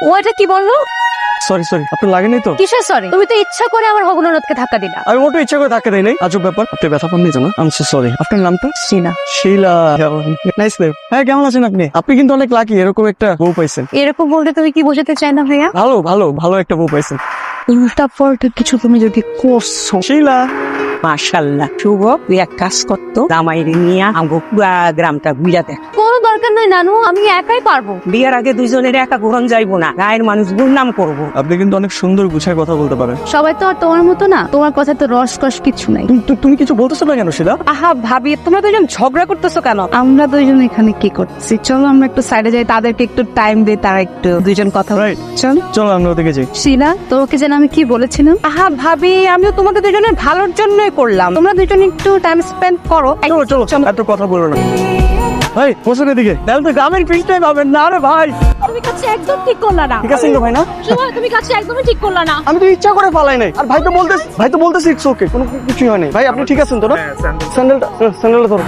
ও এটা কি বললো? সরি আপনার লাগেনি তো? কিসের সরি? তুমি তো ইচ্ছা করে আমার হগনরথকে ধাক্কা দিলা। আমি মোটো ইচ্ছা করে ধাক্কা দেই নাই। আজব ব্যাপার, আপনি ব্যথা পান নি জানা? আমি সরি। আপনার নামটা? শিলা। শিলা, নাইস নেম। হ্যাঁ, কেমন আছেন আপনি? আপনি কিন্তু অনেক লাকি, এরকম একটা বউ পাইছেন। এরকম বলতে তুমি কি বোঝাতে চাই না ভাইয়া? ভালো একটা বউ পাইছেন। উল্টা পাল্টা কিছু তুমি যদি করছো। শিলা, মাশাআল্লাহ শুভ, তুই এক কাজ করতো জামাইরে নিয়ে আমগো পুরা গ্রামটা ঘুরা দেখ। কোনো দরকার নাই নানু, আমি একাই পারবো। বিয়ের আগে দুইজনের একা ঘুরন যাইবো না, গায়ের মানুষ গুণনাম করবো। আপনি কিন্তু অনেক সুন্দর গুছায় কথা বলতে পারেন। সবাই তো আর তোমার মতো না, তোমার কথা তো রসকস কিছু নাই। তুমি কিছু বলতেছো না কেন শিলা? আহা ভাবি, তোমরা দুজন ঝগড়া করতেছো কেন? আমরা দুইজন এখানে কি করছি? চলো আমরা একটু সাইডে যাই, তাদেরকে একটু টাইম দিই, তারা একটু দুইজন কথা বলে। চল চলো আমরা ওদিকে যাই। শিলা, তোমাকে যেন আমি কি বলেছিলাম? আহা ভাবি, আমিও তোমাদের দুজনের ভালোর জন্যই করলাম, তোমরা দুজন একটু টাইম স্পেন্ড করো। চলো এত কথা বলো না ভাই, বসুন এদিকে। তাহলে তো গ্রামের পিছটাই পাবেন না রে ভাই। তুমি কাছে একদম ঠিক করলা না। ঠিক আছে ভাই না? তুমি কাছে একদমই ঠিক করলা না। আমি তো ইচ্ছা করে পালাই নাই। আর ভাই তো বলতেছি ইটস ওকে, কোনো কিছু হয় নাই। ভাই আপনি ঠিক আছেন তো না? স্যান্ডেলটা ধরো।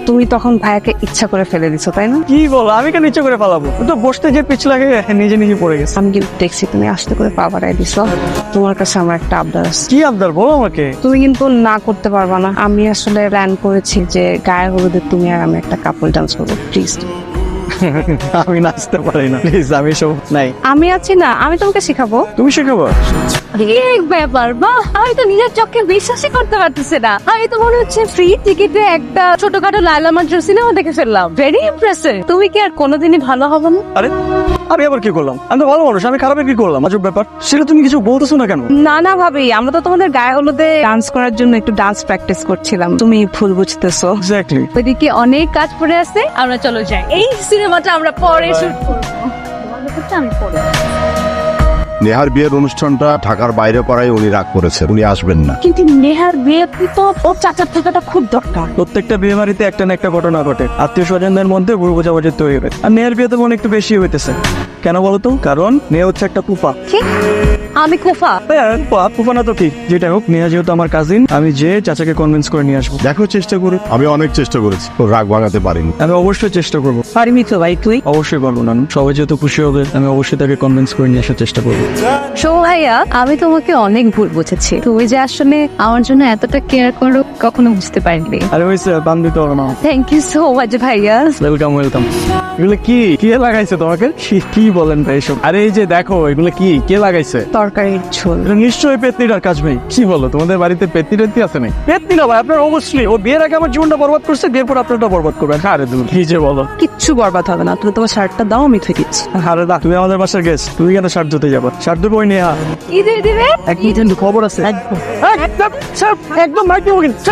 তুমি তখন ভাইয়াকে ইচ্ছা করে ফেলে দিছো, তাই না? কি বলো, আমি কেন ইচ্ছা করে পালাবো? ও তো বসতে যে পিছ লাগে নিজে পড়ে গেছে। আমি কিন্তু দেখছি তুমি আস্তে করে পা বাড়াই দিছো। তোমার কাছে আমার একটা আবদার আছে। কি আবদার বলো আমাকে? তুমি কিন্তু না করতে পারবা না। আমি আসলে প্ল্যান করেছি যে গায়ে হলুদে তুমি আর আমি একটা কাপল ডান্স করবো, প্লিজ। আমি নাচতে পারি না, প্লিজ। আমি সব নাই। আমি আছি না, আমি তোমাকে শেখাবো। তুমি শেখাবো? এক ব্যাপার, বাহ! আমি তো নিজের চোখে বিশ্বাসই করতে পারতেছি না। আমি তো মনে হচ্ছে ফ্রি টিকিটে একটা ছোটখাটো লায়লা মাজনুর সিনেমা দেখে ফেললাম। Very impressive. তুমি কি আর কোনোদিনই ভালো হবে না? আরে আমি আবার কি করলাম? আমি তো ভালো মানুষ, আমি খারাপের কি করলাম? আজব ব্যাপার। সেটা তুমি কিছু বলতেছো না কেন? না ভাবি, আমরা তো তোমাদের গায়ে হলুদে ডান্স করার জন্য একটু ডান্স প্র্যাকটিস করছিলাম, তুমি ভুল বুঝতেছো। এক্স্যাক্টলি। ওইদিকে অনেক কাজ পড়ে আছে, আমরা চলো যাই। এই সিনেমাটা আমরা পরে শুট করবো। তোমার ব্যাপারটা আমি পরে। নেহার বিয়ের অনুষ্ঠানটা ঢাকার বাইরে করাই উনি রাগ করেছেন, উনি আসবেন না। কিন্তু নেহার বিয়ে তো ওর চাচার থাকাটা খুব দরকার। প্রত্যেকটা বিয়ে বাড়িতে একটা না একটা ঘটনা ঘটে, আত্মীয় স্বজনদের মধ্যে ভুল বোঝাবুঝি তৈরি হয়। আর নেহার বিয়েতে মনে একটু বেশি হইতেছে। কেন বলতো? কারণ নেহা হচ্ছে একটা পুপা। কি? আমি কুফা? পুপা না তো কি, যেটা হোক, নেহা যেহেতু আমার কাজিন, আমি যে চাচাকে কনভিন্স করে নিয়ে আসবো। দেখো চেষ্টা করে, আমি অনেক চেষ্টা করেছি, ওর রাগ ভাঙাতে পারিনি। আমি অবশ্যই চেষ্টা করবো। পারবি তো ভাই তুই? অবশ্যই পারবো না, সবাই যেহেতু খুশি হবে, আমি অবশ্যই তাকে কনভিন্স করে নিয়ে আসার চেষ্টা করবো। শো ভাইয়া, আমি তোমাকে অনেক ভুল বুঝেছি। তুমি যে আসলে আমার জন্য এতটা কেয়ার করো কখনো বুঝতে পারিনি। আরে হয়েছে, বান দিতে হবে না। থ্যাংক ইউ সো মাচ ভাইয়া। ওয়েলকাম। এগুলো কি লাগাইছে তোমাকে? কি বলেন ভাই এসব? আরে এই যে দেখো, এগুলো কে লাগাইছে? তরকারির ঝোল। এটা নিশ্চয়ই পেতনিটার কাজ ভাই। কি বলো, তোমাদের বাড়িতে পেতনি আছে নাই? পেতনি না ভাই, আপনার অবশ্যই। ও বিয়ের আগে আমার জীবনটা বরবাদ করছে, বিয়ের পর আপনারটা বরবাদ করবেন। আরে তুমি কি যে বলো। কিচ্ছু বরবাদ হবে না, তুমি তোমার শার্টটা দাও, আমি থুই দিচ্ছি। আরে দা, তুমি আমাদের বাসার গেস্ট, তুমি কেন শার্ট ধুতে যাবো? শার্ট ধুবো ওই নেহা। কি দিয়ে দিবে? একদম খবর আছে। একদম মাইক দিব কিন্তু।